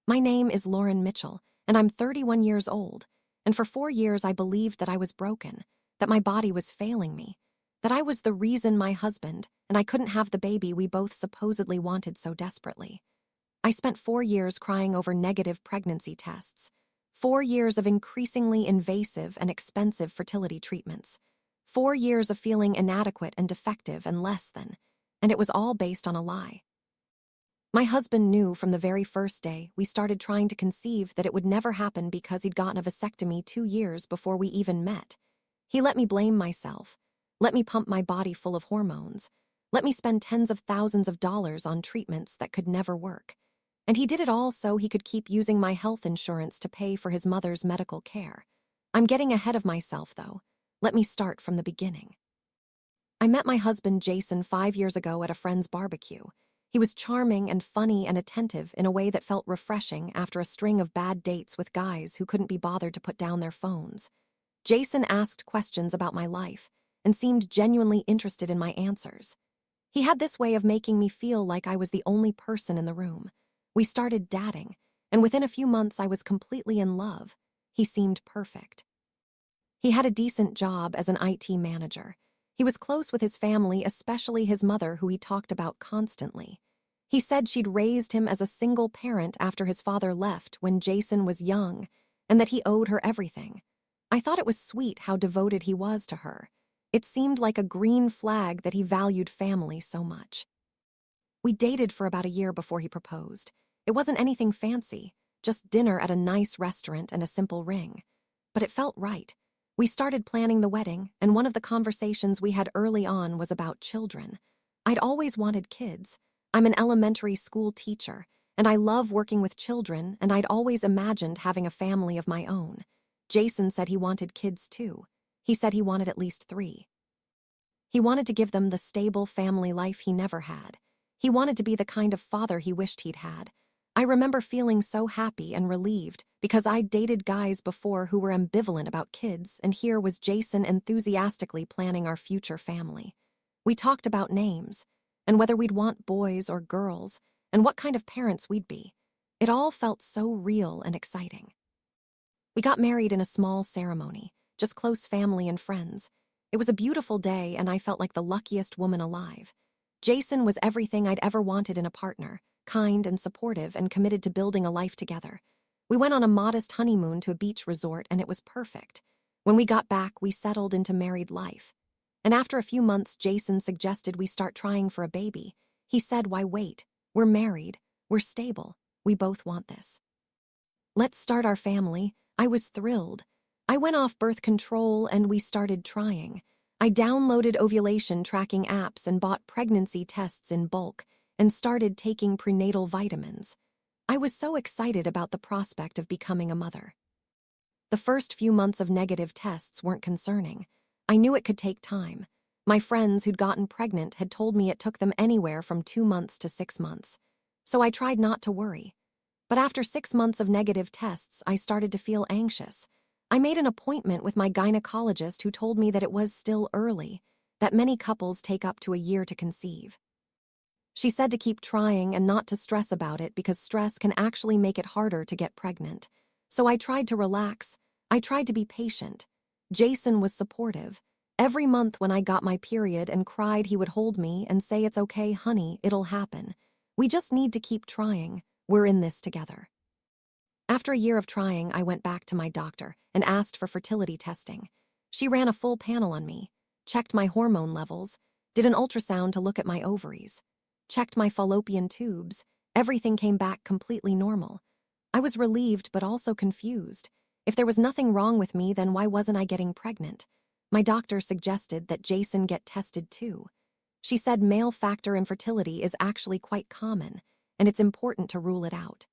My name is Lauren Mitchell, and I'm 31 years old, and for 4 years I believed that I was broken, that my body was failing me, that I was the reason my husband and I couldn't have the baby we both supposedly wanted so desperately. I spent 4 years crying over negative pregnancy tests, 4 years of increasingly invasive and expensive fertility treatments, 4 years of feeling inadequate and defective and less than, and it was all based on a lie. My husband knew from the very first day we started trying to conceive that it would never happen because he'd gotten a vasectomy 2 years before we even met. He let me blame myself, let me pump my body full of hormones, let me spend tens of thousands of dollars on treatments that could never work. And he did it all so he could keep using my health insurance to pay for his mother's medical care. I'm getting ahead of myself, though. Let me start from the beginning. I met my husband Jason 5 years ago at a friend's barbecue. He was charming and funny and attentive in a way that felt refreshing after a string of bad dates with guys who couldn't be bothered to put down their phones. Jason asked questions about my life and seemed genuinely interested in my answers. He had this way of making me feel like I was the only person in the room. We started dating, and within a few months I was completely in love. He seemed perfect. He had a decent job as an IT manager. He was close with his family, especially his mother, who he talked about constantly. He said she'd raised him as a single parent after his father left when Jason was young, and that he owed her everything. I thought it was sweet how devoted he was to her. It seemed like a green flag that he valued family so much. We dated for about a year before he proposed. It wasn't anything fancy, just dinner at a nice restaurant and a simple ring. But it felt right. We started planning the wedding, and one of the conversations we had early on was about children. I'd always wanted kids. I'm an elementary school teacher, and I love working with children, and I'd always imagined having a family of my own. Jason said he wanted kids too. He said he wanted at least 3. He wanted to give them the stable family life he never had. He wanted to be the kind of father he wished he'd had. I remember feeling so happy and relieved because I'd dated guys before who were ambivalent about kids, and here was Jason enthusiastically planning our future family. We talked about names, and whether we'd want boys or girls, and what kind of parents we'd be. It all felt so real and exciting. We got married in a small ceremony, just close family and friends. It was a beautiful day, and I felt like the luckiest woman alive. Jason was everything I'd ever wanted in a partner, kind and supportive and committed to building a life together. We went on a modest honeymoon to a beach resort, and it was perfect. When we got back, we settled into married life. And after a few months, Jason suggested we start trying for a baby. He said, "Why wait? We're married. We're stable. We both want this. Let's start our family." I was thrilled. I went off birth control and we started trying. I downloaded ovulation tracking apps and bought pregnancy tests in bulk and started taking prenatal vitamins. I was so excited about the prospect of becoming a mother. The first few months of negative tests weren't concerning. I knew it could take time. My friends who'd gotten pregnant had told me it took them anywhere from 2 months to 6 months. So I tried not to worry. But after 6 months of negative tests, I started to feel anxious. I made an appointment with my gynecologist, who told me that it was still early, that many couples take up to a year to conceive. She said to keep trying and not to stress about it because stress can actually make it harder to get pregnant. So I tried to relax. I tried to be patient. Jason was supportive. Every month when I got my period and cried, he would hold me and say, "It's okay, honey, it'll happen. We just need to keep trying. We're in this together." After a year of trying, I went back to my doctor and asked for fertility testing. She ran a full panel on me, checked my hormone levels, did an ultrasound to look at my ovaries, checked my fallopian tubes. Everything came back completely normal. I was relieved but also confused. If there was nothing wrong with me, then why wasn't I getting pregnant? My doctor suggested that Jason get tested too. She said male factor infertility is actually quite common, and it's important to rule it out.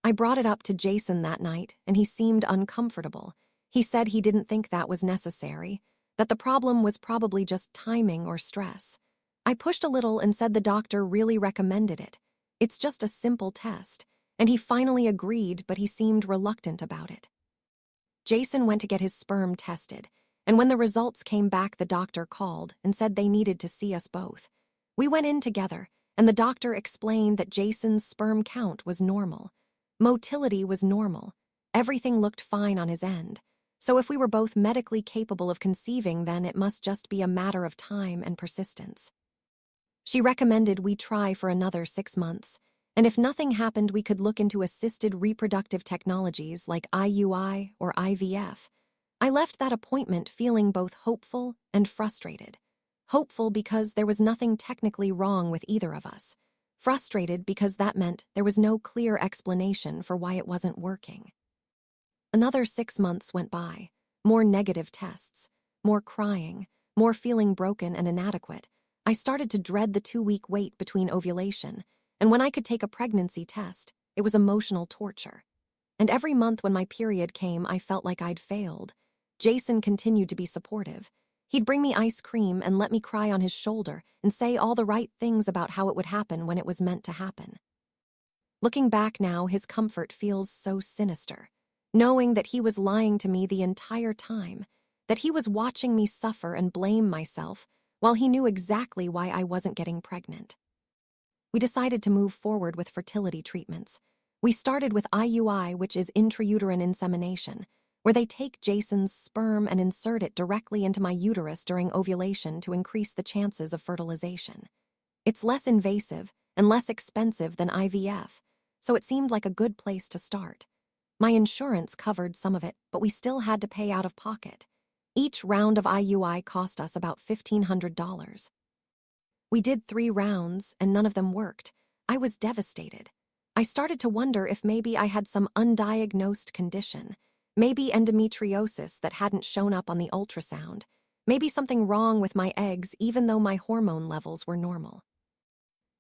I brought it up to Jason that night, and he seemed uncomfortable. He said he didn't think that was necessary, that the problem was probably just timing or stress. I pushed a little and said the doctor really recommended it. It's just a simple test, and he finally agreed, but he seemed reluctant about it. Jason went to get his sperm tested, and when the results came back, the doctor called and said they needed to see us both. We went in together, and the doctor explained that Jason's sperm count was normal. Motility was normal. Everything looked fine on his end. So if we were both medically capable of conceiving, then it must just be a matter of time and persistence. She recommended we try for another 6 months, and if nothing happened, we could look into assisted reproductive technologies like IUI or IVF. I left that appointment feeling both hopeful and frustrated. Hopeful because there was nothing technically wrong with either of us. Frustrated because that meant there was no clear explanation for why it wasn't working. Another 6 months went by. More negative tests, more crying, more feeling broken and inadequate. I started to dread the 2-week wait between ovulation, and when I could take a pregnancy test, it was emotional torture. And every month when my period came, I felt like I'd failed. Jason continued to be supportive. He'd bring me ice cream and let me cry on his shoulder and say all the right things about how it would happen when it was meant to happen. Looking back now, his comfort feels so sinister. Knowing that he was lying to me the entire time, that he was watching me suffer and blame myself while he knew exactly why I wasn't getting pregnant. We decided to move forward with fertility treatments. We started with IUI, which is intrauterine insemination, where they take Jason's sperm and insert it directly into my uterus during ovulation to increase the chances of fertilization. It's less invasive and less expensive than IVF, so it seemed like a good place to start. My insurance covered some of it, but we still had to pay out of pocket. Each round of IUI cost us about $1,500. We did 3 rounds, and none of them worked. I was devastated. I started to wonder if maybe I had some undiagnosed condition, maybe endometriosis that hadn't shown up on the ultrasound, maybe something wrong with my eggs even though my hormone levels were normal.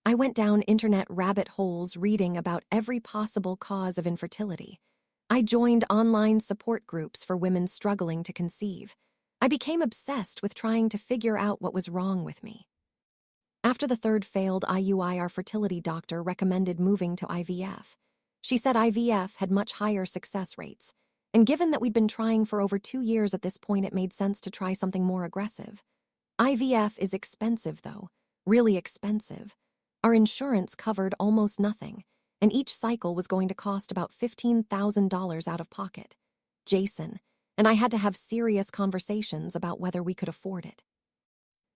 I went down internet rabbit holes reading about every possible cause of infertility. I joined online support groups for women struggling to conceive. I became obsessed with trying to figure out what was wrong with me. After the 3rd failed IUI, our fertility doctor recommended moving to IVF. She said IVF had much higher success rates, and given that we'd been trying for over 2 years at this point, it made sense to try something more aggressive. IVF is expensive, though, really expensive. Our insurance covered almost nothing, and each cycle was going to cost about $15,000 out of pocket. Jason and I had to have serious conversations about whether we could afford it.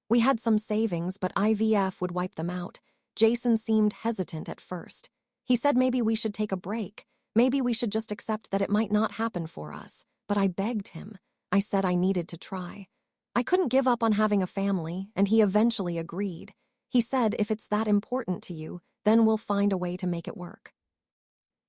We had some savings, but IVF would wipe them out. Jason seemed hesitant at first. He said maybe we should take a break. Maybe we should just accept that it might not happen for us. But I begged him. I said I needed to try. I couldn't give up on having a family, and he eventually agreed. He said, if it's that important to you, then we'll find a way to make it work.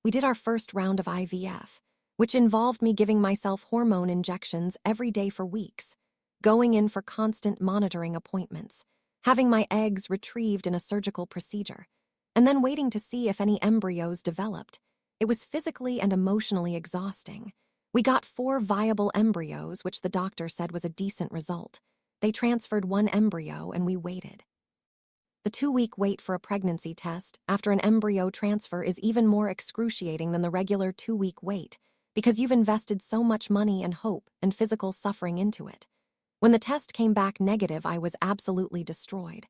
We did our first round of IVF, which involved me giving myself hormone injections every day for weeks, going in for constant monitoring appointments, having my eggs retrieved in a surgical procedure, and then waiting to see if any embryos developed. It was physically and emotionally exhausting. We got 4 viable embryos, which the doctor said was a decent result. They transferred 1 embryo, and we waited. The 2-week wait for a pregnancy test after an embryo transfer is even more excruciating than the regular 2-week wait because you've invested so much money and hope and physical suffering into it. When the test came back negative, I was absolutely destroyed.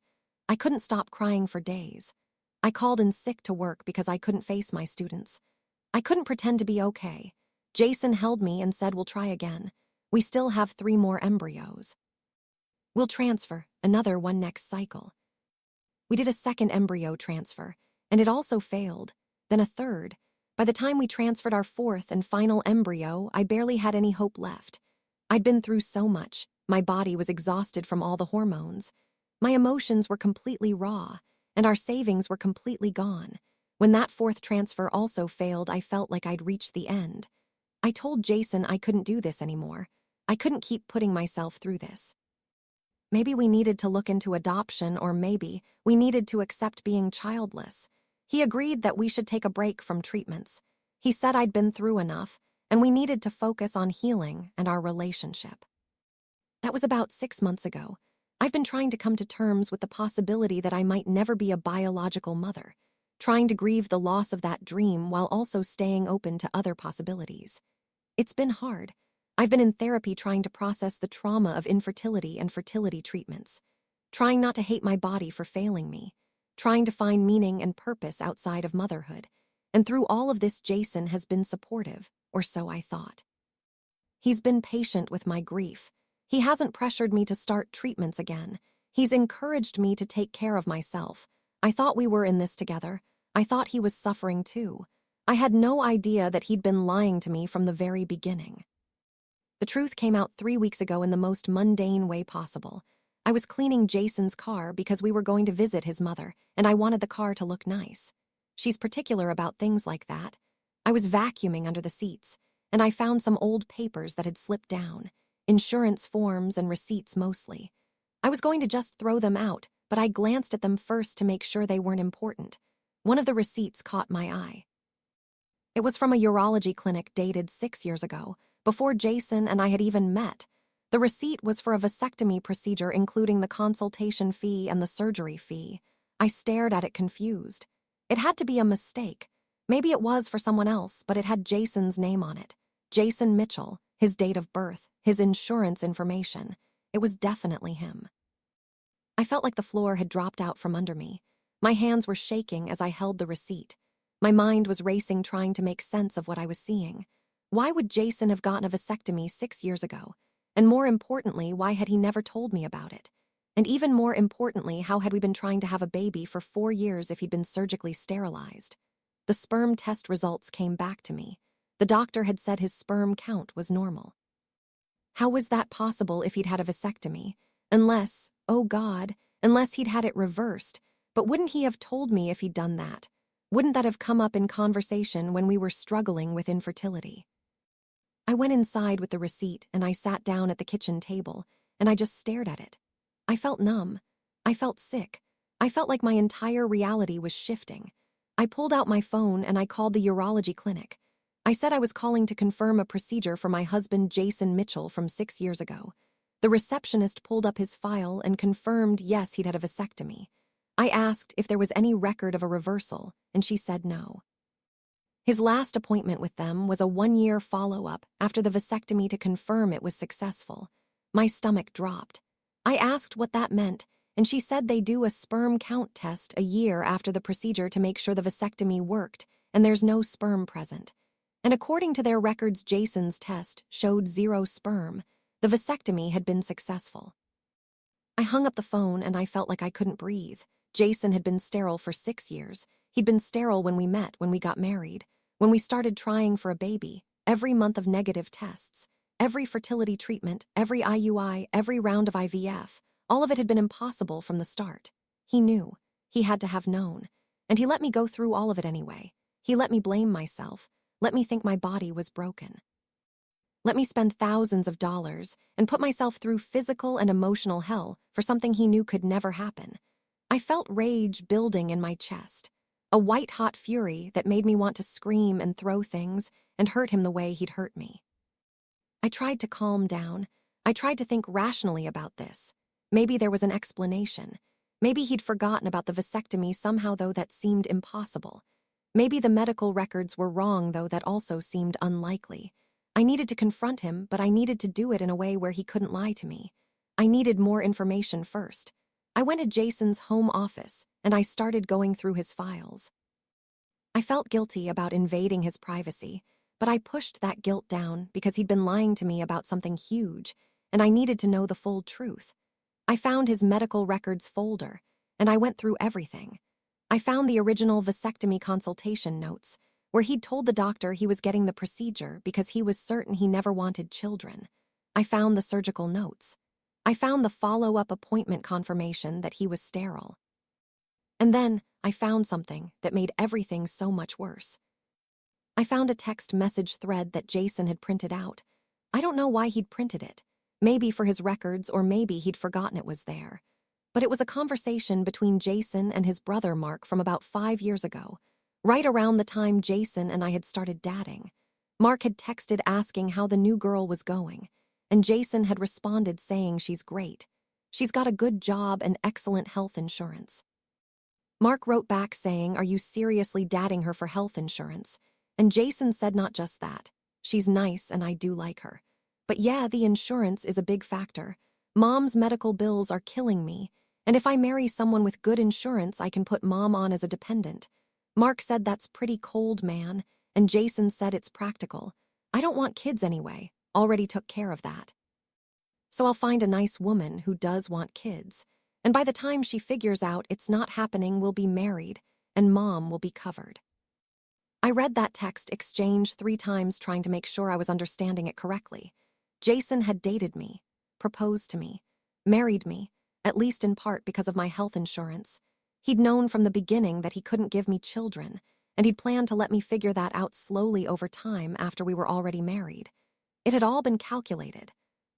I couldn't stop crying for days. I called in sick to work because I couldn't face my students. I couldn't pretend to be okay. Jason held me and said, we'll try again. We still have 3 more embryos. We'll transfer another one next cycle. We did a 2nd embryo transfer, and it also failed, then a 3rd. By the time we transferred our 4th and final embryo, I barely had any hope left. I'd been through so much. My body was exhausted from all the hormones. My emotions were completely raw, and our savings were completely gone. When that 4th transfer also failed, I felt like I'd reached the end. I told Jason I couldn't do this anymore. I couldn't keep putting myself through this. Maybe we needed to look into adoption, or maybe we needed to accept being childless. He agreed that we should take a break from treatments. He said I'd been through enough, and we needed to focus on healing and our relationship. That was about 6 months ago. I've been trying to come to terms with the possibility that I might never be a biological mother, trying to grieve the loss of that dream while also staying open to other possibilities. It's been hard. I've been in therapy trying to process the trauma of infertility and fertility treatments, trying not to hate my body for failing me, trying to find meaning and purpose outside of motherhood, And through all of this, Jason has been supportive, or so I thought. He's been patient with my grief. He hasn't pressured me to start treatments again. He's encouraged me to take care of myself. I thought we were in this together. I thought he was suffering too. I had no idea that he'd been lying to me from the very beginning. The truth came out 3 weeks ago in the most mundane way possible. I was cleaning Jason's car because we were going to visit his mother, and I wanted the car to look nice. She's particular about things like that. I was vacuuming under the seats, and I found some old papers that had slipped down, insurance forms and receipts mostly. I was going to just throw them out, but I glanced at them first to make sure they weren't important. One of the receipts caught my eye. It was from a urology clinic dated 6 years ago, before Jason and I had even met. The receipt was for a vasectomy procedure including the consultation fee and the surgery fee. I stared at it confused. It had to be a mistake. Maybe it was for someone else, but it had Jason's name on it. Jason Mitchell, his date of birth, his insurance information. It was definitely him. I felt like the floor had dropped out from under me. My hands were shaking as I held the receipt. My mind was racing, trying to make sense of what I was seeing. Why would Jason have gotten a vasectomy 6 years ago? And more importantly, why had he never told me about it? And even more importantly, how had we been trying to have a baby for 4 years if he'd been surgically sterilized? The sperm test results came back to me. The doctor had said his sperm count was normal. How was that possible if he'd had a vasectomy? Unless, oh God, unless he'd had it reversed. But wouldn't he have told me if he'd done that? Wouldn't that have come up in conversation when we were struggling with infertility? I went inside with the receipt and I sat down at the kitchen table, and I just stared at it. I felt numb. I felt sick. I felt like my entire reality was shifting. I pulled out my phone and I called the urology clinic. I said I was calling to confirm a procedure for my husband Jason Mitchell from 6 years ago. The receptionist pulled up his file and confirmed yes, he'd had a vasectomy. I asked if there was any record of a reversal, and she said no. His last appointment with them was a 1-year follow-up after the vasectomy to confirm it was successful. My stomach dropped. I asked what that meant, and she said they do a sperm count test a year after the procedure to make sure the vasectomy worked and there's no sperm present. And according to their records, Jason's test showed 0 sperm. The vasectomy had been successful. I hung up the phone and I felt like I couldn't breathe. Jason had been sterile for 6 years. He'd been sterile when we met, when we got married, when we started trying for a baby, every month of negative tests, every fertility treatment, every IUI, every round of IVF. All of it had been impossible from the start. He knew. He had to have known. And he let me go through all of it anyway. He let me blame myself. Let me think my body was broken. Let me spend thousands of dollars and put myself through physical and emotional hell for something he knew could never happen. I felt rage building in my chest, a white-hot fury that made me want to scream and throw things and hurt him the way he'd hurt me. I tried to calm down. I tried to think rationally about this. Maybe there was an explanation. Maybe he'd forgotten about the vasectomy somehow, though that seemed impossible. Maybe the medical records were wrong, though that also seemed unlikely. I needed to confront him, but I needed to do it in a way where he couldn't lie to me. I needed more information first. I went to Jason's home office, and I started going through his files. I felt guilty about invading his privacy, but I pushed that guilt down because he'd been lying to me about something huge, and I needed to know the full truth. I found his medical records folder, and I went through everything. I found the original vasectomy consultation notes, where he'd told the doctor he was getting the procedure because he was certain he never wanted children. I found the surgical notes. I found the follow-up appointment confirmation that he was sterile. And then I found something that made everything so much worse. I found a text message thread that Jason had printed out. I don't know why he'd printed it. Maybe for his records, or maybe he'd forgotten it was there. But it was a conversation between Jason and his brother Mark from about 5 years ago, right around the time Jason and I had started dating. Mark had texted asking how the new girl was going, and Jason had responded saying she's great. She's got a good job and excellent health insurance. Mark wrote back saying, "Are you seriously dating her for health insurance?" And Jason said not just that. "She's nice and I do like her. But yeah, the insurance is a big factor. Mom's medical bills are killing me, and if I marry someone with good insurance, I can put Mom on as a dependent. Mark said that's pretty cold, man, and Jason said it's practical. I don't want kids anyway, already took care of that. So I'll find a nice woman who does want kids, and by the time she figures out it's not happening, we'll be married, and Mom will be covered. I read that text exchange 3 times trying to make sure I was understanding it correctly. Jason had dated me, proposed to me, married me, at least in part because of my health insurance. He'd known from the beginning that he couldn't give me children, and he'd planned to let me figure that out slowly over time after we were already married. It had all been calculated.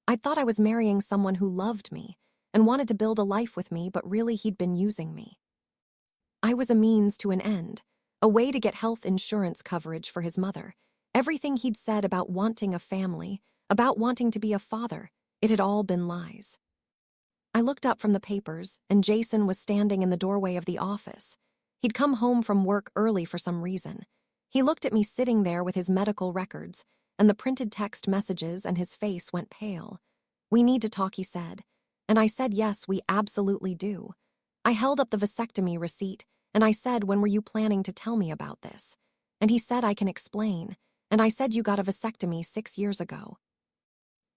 I thought I was marrying someone who loved me and wanted to build a life with me, but really he'd been using me. I was a means to an end, a way to get health insurance coverage for his mother. Everything he'd said about wanting a family, about wanting to be a father, it had all been lies. I looked up from the papers, and Jason was standing in the doorway of the office. He'd come home from work early for some reason. He looked at me sitting there with his medical records and the printed text messages, and his face went pale. "We need to talk," he said. And I said, "Yes, we absolutely do." I held up the vasectomy receipt, and I said, "When were you planning to tell me about this?" And he said, "I can explain." And I said, "You got a vasectomy 6 years ago.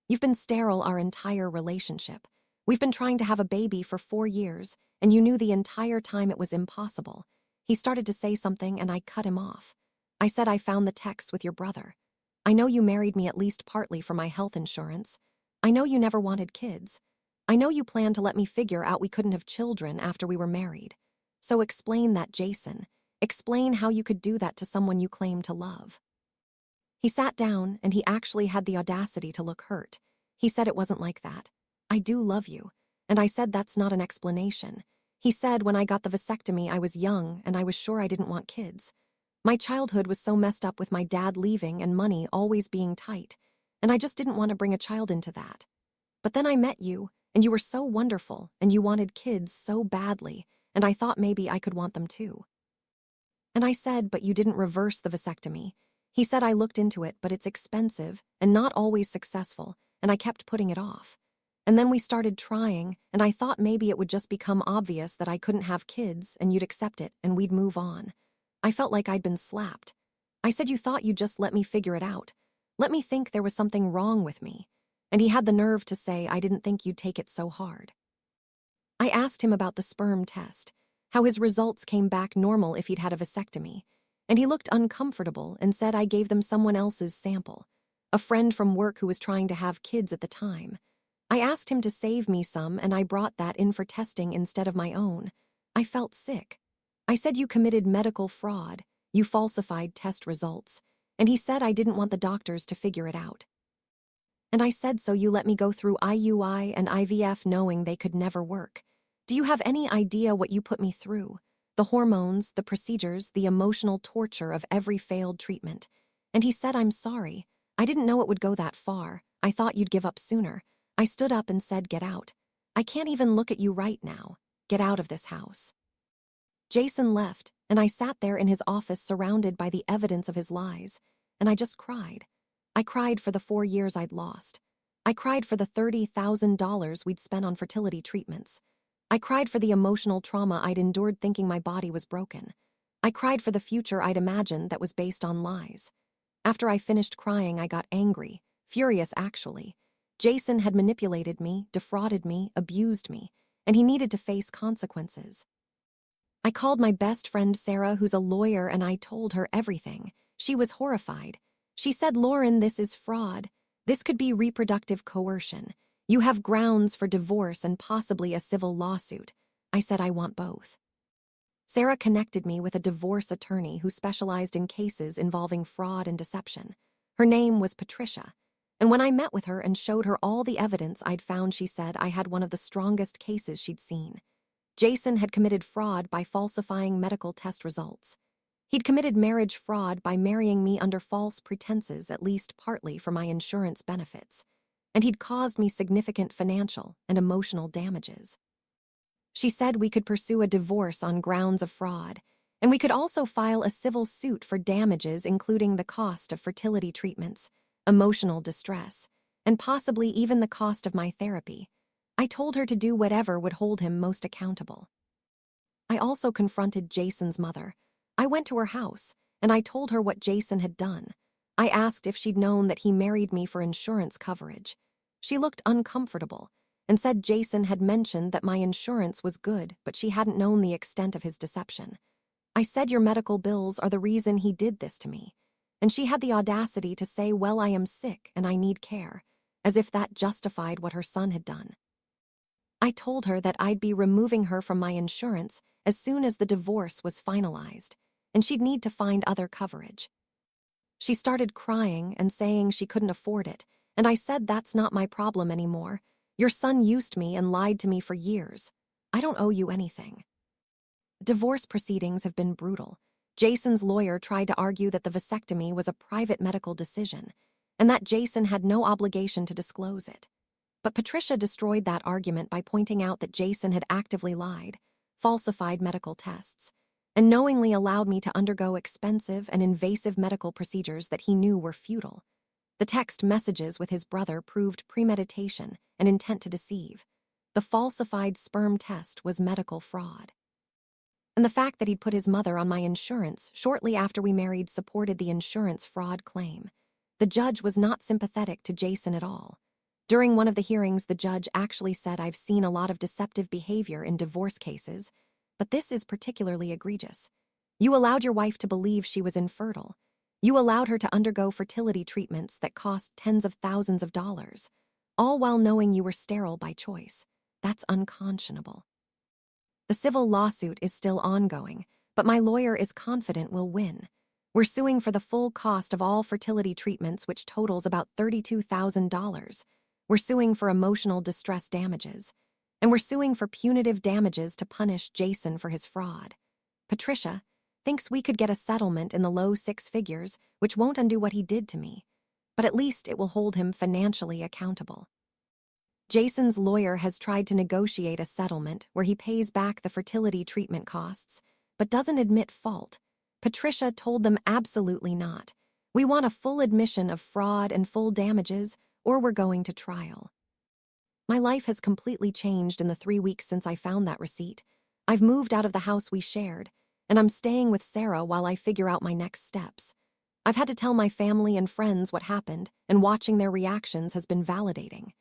You've been sterile our entire relationship. We've been trying to have a baby for 4 years, and you knew the entire time it was impossible." He started to say something, and I cut him off. I said, "I found the text with your brother. I know you married me at least partly for my health insurance. I know you never wanted kids. I know you planned to let me figure out we couldn't have children after we were married. So explain that, Jason. Explain how you could do that to someone you claim to love." He sat down, and he actually had the audacity to look hurt. He said, "It wasn't like that. I do love you." And I said, "That's not an explanation." He said, "When I got the vasectomy, I was young, and I was sure I didn't want kids. My childhood was so messed up with my dad leaving and money always being tight, and I just didn't want to bring a child into that. But then I met you, and you were so wonderful, and you wanted kids so badly, and I thought maybe I could want them too." And I said, "But you didn't reverse the vasectomy." He said, "I looked into it, but it's expensive and not always successful, and I kept putting it off. And then we started trying, and I thought maybe it would just become obvious that I couldn't have kids, and you'd accept it, and we'd move on." I felt like I'd been slapped. I said, "You thought you'd just let me figure it out. Let me think there was something wrong with me." And he had the nerve to say, "I didn't think you'd take it so hard." I asked him about the sperm test, how his results came back normal if he'd had a vasectomy, and he looked uncomfortable and said I gave them someone else's sample, a friend from work who was trying to have kids at the time. I asked him to save me some, and I brought that in for testing instead of my own. I felt sick. I said, "You committed medical fraud. You falsified test results." And he said I didn't want the doctors to figure it out. And I said, "So you let me go through IUI and IVF knowing they could never work. Do you have any idea what you put me through? The hormones, the procedures, the emotional torture of every failed treatment." And he said, "I'm sorry. I didn't know it would go that far. I thought you'd give up sooner." I stood up and said, "Get out. I can't even look at you right now. Get out of this house." Jason left, and I sat there in his office surrounded by the evidence of his lies, and I just cried. I cried for the 4 years I'd lost. I cried for the $30,000 we'd spent on fertility treatments. I cried for the emotional trauma I'd endured thinking my body was broken. I cried for the future I'd imagined that was based on lies. After I finished crying, I got angry, furious actually. Jason had manipulated me, defrauded me, abused me, and he needed to face consequences. I called my best friend Sarah, who's a lawyer, and I told her everything. She was horrified. She said, "Lauren, this is fraud. This could be reproductive coercion. You have grounds for divorce and possibly a civil lawsuit." I said, "I want both." Sarah connected me with a divorce attorney who specialized in cases involving fraud and deception. Her name was Patricia. And when I met with her and showed her all the evidence I'd found, she said I had one of the strongest cases she'd seen. Jason had committed fraud by falsifying medical test results. He'd committed marriage fraud by marrying me under false pretenses, at least partly for my insurance benefits. And he'd caused me significant financial and emotional damages. She said we could pursue a divorce on grounds of fraud, and we could also file a civil suit for damages including the cost of fertility treatments, emotional distress, and possibly even the cost of my therapy. I told her to do whatever would hold him most accountable. I also confronted Jason's mother. I went to her house, and I told her what Jason had done. I asked if she'd known that he married me for insurance coverage. She looked uncomfortable and said Jason had mentioned that my insurance was good, but she hadn't known the extent of his deception. I said your medical bills are the reason he did this to me, and she had the audacity to say, well, I am sick and I need care, as if that justified what her son had done. I told her that I'd be removing her from my insurance as soon as the divorce was finalized, and she'd need to find other coverage. She started crying and saying she couldn't afford it, and I said that's not my problem anymore. Your son used me and lied to me for years. I don't owe you anything. Divorce proceedings have been brutal. Jason's lawyer tried to argue that the vasectomy was a private medical decision, and that Jason had no obligation to disclose it. But Patricia destroyed that argument by pointing out that Jason had actively lied, falsified medical tests, and knowingly allowed me to undergo expensive and invasive medical procedures that he knew were futile. The text messages with his brother proved premeditation and intent to deceive. The falsified sperm test was medical fraud. And the fact that he'd put his mother on my insurance shortly after we married supported the insurance fraud claim. The judge was not sympathetic to Jason at all. During one of the hearings, the judge actually said, I've seen a lot of deceptive behavior in divorce cases, but this is particularly egregious. You allowed your wife to believe she was infertile. You allowed her to undergo fertility treatments that cost tens of thousands of dollars, all while knowing you were sterile by choice. That's unconscionable. The civil lawsuit is still ongoing, but my lawyer is confident we'll win. We're suing for the full cost of all fertility treatments, which totals about $32,000. We're suing for emotional distress damages. And we're suing for punitive damages to punish Jason for his fraud. Patricia thinks we could get a settlement in the low six figures, which won't undo what he did to me, but at least it will hold him financially accountable. Jason's lawyer has tried to negotiate a settlement where he pays back the fertility treatment costs, but doesn't admit fault. Patricia told them absolutely not. We want a full admission of fraud and full damages, or we're going to trial. My life has completely changed in the 3 weeks since I found that receipt. I've moved out of the house we shared, and I'm staying with Sarah while I figure out my next steps. I've had to tell my family and friends what happened, and watching their reactions has been validating.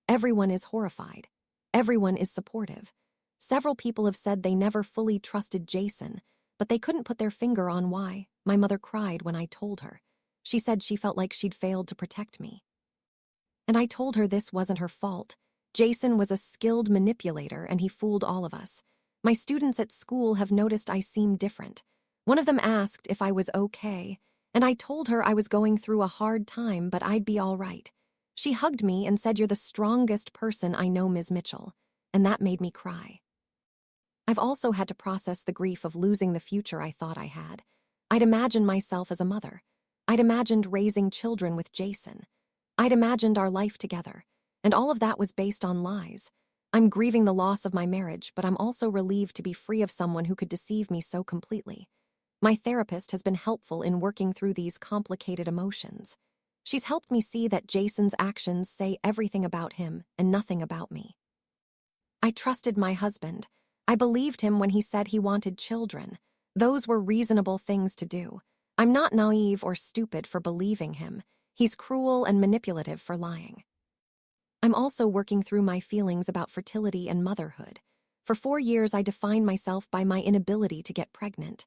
Everyone is horrified. Everyone is supportive. Several people have said they never fully trusted Jason, but they couldn't put their finger on why. My mother cried when I told her. She said she felt like she'd failed to protect me. And I told her this wasn't her fault. Jason was a skilled manipulator, and he fooled all of us. My students at school have noticed I seem different. One of them asked if I was okay, and I told her I was going through a hard time, but I'd be all right. She hugged me and said, "You're the strongest person I know, Ms. Mitchell," and that made me cry. I've also had to process the grief of losing the future I thought I had. I'd imagined myself as a mother. I'd imagined raising children with Jason. I'd imagined our life together, and all of that was based on lies. I'm grieving the loss of my marriage, but I'm also relieved to be free of someone who could deceive me so completely. My therapist has been helpful in working through these complicated emotions. She's helped me see that Jason's actions say everything about him and nothing about me. I trusted my husband. I believed him when he said he wanted children. Those were reasonable things to do. I'm not naive or stupid for believing him. He's cruel and manipulative for lying. I'm also working through my feelings about fertility and motherhood. For 4 years, I defined myself by my inability to get pregnant.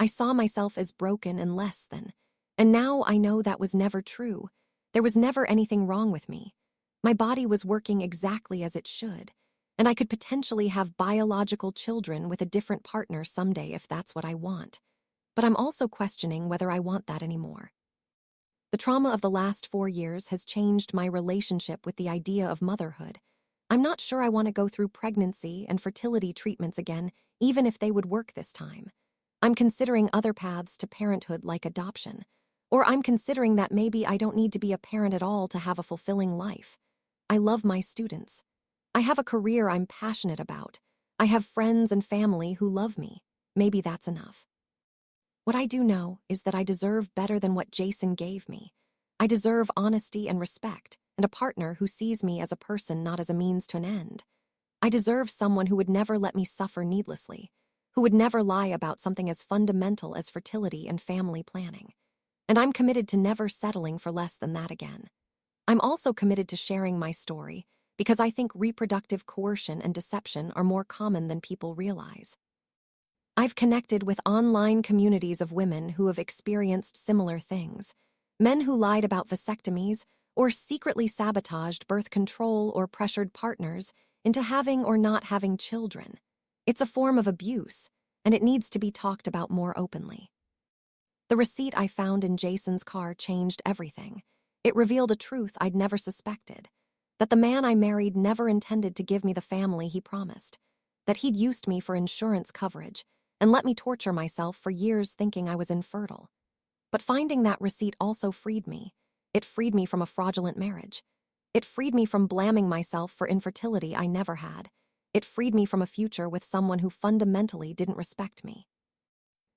I saw myself as broken and less than. And now I know that was never true. There was never anything wrong with me. My body was working exactly as it should, and I could potentially have biological children with a different partner someday if that's what I want. But I'm also questioning whether I want that anymore. The trauma of the last 4 years has changed my relationship with the idea of motherhood. I'm not sure I want to go through pregnancy and fertility treatments again, even if they would work this time. I'm considering other paths to parenthood like adoption. Or I'm considering that maybe I don't need to be a parent at all to have a fulfilling life. I love my students. I have a career I'm passionate about. I have friends and family who love me. Maybe that's enough. What I do know is that I deserve better than what Jason gave me. I deserve honesty and respect, and a partner who sees me as a person, not as a means to an end. I deserve someone who would never let me suffer needlessly. who would never lie about something as fundamental as fertility and family planning. And I'm committed to never settling for less than that again. I'm also committed to sharing my story because I think reproductive coercion and deception are more common than people realize. I've connected with online communities of women who have experienced similar things. Men who lied about vasectomies or secretly sabotaged birth control or pressured partners into having or not having children. It's a form of abuse, and it needs to be talked about more openly. The receipt I found in Jason's car changed everything. It revealed a truth I'd never suspected, that the man I married never intended to give me the family he promised, that he'd used me for insurance coverage and let me torture myself for years thinking I was infertile. But finding that receipt also freed me. It freed me from a fraudulent marriage. It freed me from blaming myself for infertility I never had. It freed me from a future with someone who fundamentally didn't respect me.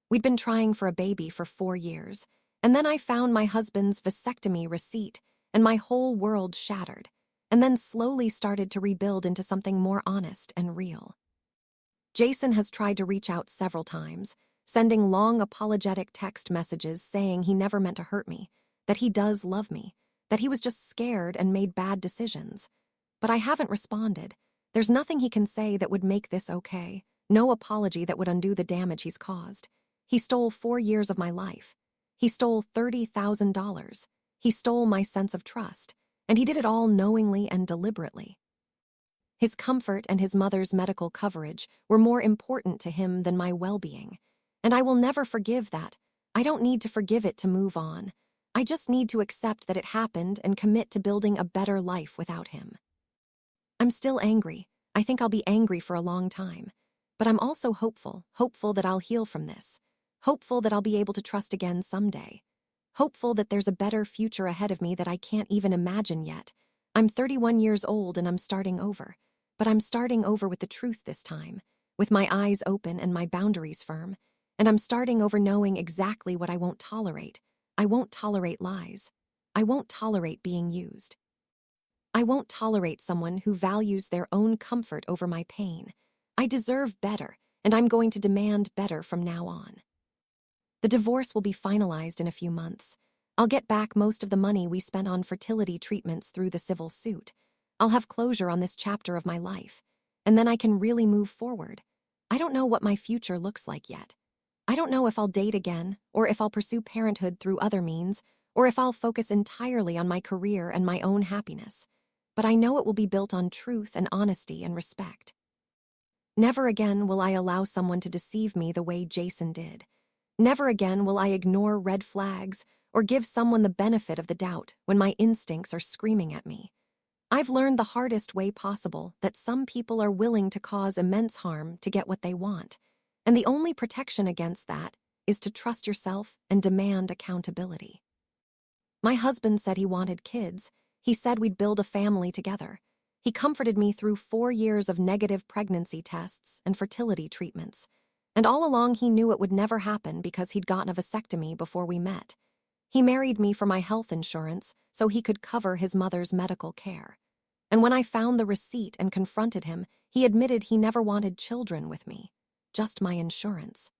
We'd been trying for a baby for 4 years, and then I found my husband's vasectomy receipt, and my whole world shattered, and then slowly started to rebuild into something more honest and real. Jason has tried to reach out several times, sending long apologetic text messages saying he never meant to hurt me, that he does love me, that he was just scared and made bad decisions. But I haven't responded. There's nothing he can say that would make this okay, no apology that would undo the damage he's caused. He stole 4 years of my life. He stole $30,000. He stole my sense of trust, and he did it all knowingly and deliberately. His comfort and his mother's medical coverage were more important to him than my well-being, and I will never forgive that. I don't need to forgive it to move on. I just need to accept that it happened and commit to building a better life without him. I'm still angry. I think I'll be angry for a long time. But I'm also hopeful that I'll heal from this. Hopeful that I'll be able to trust again someday. Hopeful that there's a better future ahead of me that I can't even imagine yet. I'm 31 years old and I'm starting over. But I'm starting over with the truth this time, with my eyes open and my boundaries firm. And I'm starting over knowing exactly what I won't tolerate. I won't tolerate lies. I won't tolerate being used. I won't tolerate someone who values their own comfort over my pain. I deserve better, and I'm going to demand better from now on. The divorce will be finalized in a few months. I'll get back most of the money we spent on fertility treatments through the civil suit. I'll have closure on this chapter of my life, and then I can really move forward. I don't know what my future looks like yet. I don't know if I'll date again, or if I'll pursue parenthood through other means, or if I'll focus entirely on my career and my own happiness. But I know it will be built on truth and honesty and respect. Never again will I allow someone to deceive me the way Jason did. Never again will I ignore red flags or give someone the benefit of the doubt when my instincts are screaming at me. I've learned the hardest way possible that some people are willing to cause immense harm to get what they want, and the only protection against that is to trust yourself and demand accountability. My husband said he wanted kids. He said we'd build a family together. He comforted me through 4 years of negative pregnancy tests and fertility treatments. And all along he knew it would never happen because he'd gotten a vasectomy before we met. He married me for my health insurance so he could cover his mother's medical care. And when I found the receipt and confronted him, he admitted he never wanted children with me, just my insurance.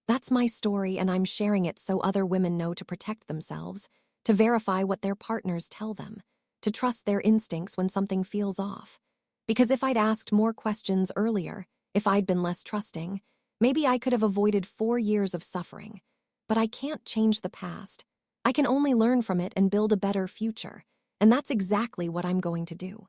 That's my story, and I'm sharing it so other women know to protect themselves, to verify what their partners tell them, to trust their instincts when something feels off. Because if I'd asked more questions earlier, if I'd been less trusting, maybe I could have avoided 4 years of suffering. But I can't change the past. I can only learn from it and build a better future, and that's exactly what I'm going to do.